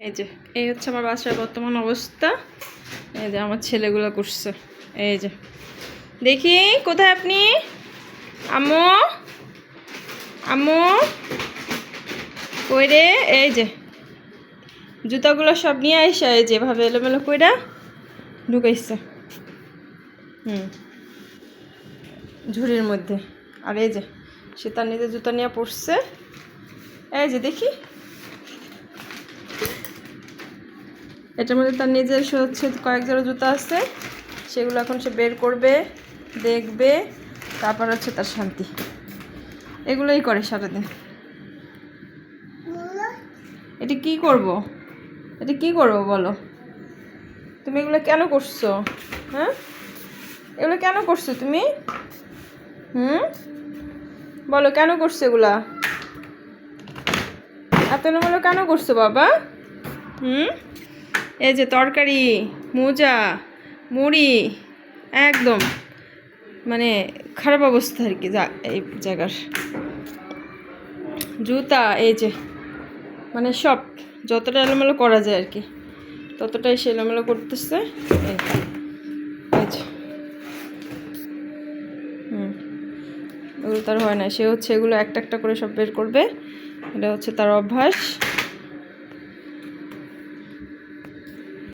এই যে এই হচ্ছে আমার বাসার বর্তমান অবস্থা। এই যে আমার ছেলেগুলো করছে। এই যে দেখি কোথায় আপনি, আম্মু আম্মু কই রে? এই যে জুতাগুলো সব নিয়ে আইসা এই যেভাবে এলোমেলো কইরা ঢুকাইছে ঝুড়ির মধ্যে। আর এই যে সে তার নিজের জুতা নিয়ে পড়ছে। এই যে দেখি এটার মধ্যে তার নিজের হচ্ছে কয়েক জোড়া জুতা আছে, সেগুলো এখন সে বের করবে, দেখবে, তারপর হচ্ছে তার শান্তি। এগুলোই করে সারাদিন। এটা কি করব, এটা কি করবো বলো? তুমি এগুলো কেন করছো? হ্যাঁ, এগুলো কেন করছো তুমি? বলো কেন করছো এগুলা? এত এলোমেলো কেন করছো বাবা? এই যে তরকারি, মোজা, মুড়ি, একদম মানে খারাপ অবস্থা আর কি। এই জায়গার জুতা, এই যে মানে সব যতটা এলোমেলো করা যায় আর কি ততটাই সে এলোমেলো করতেছে। এই যে এগুলো তার হয় না, সে হচ্ছে এগুলো একটা একটা করে সব বের করবে, এটা হচ্ছে তার অভ্যাস।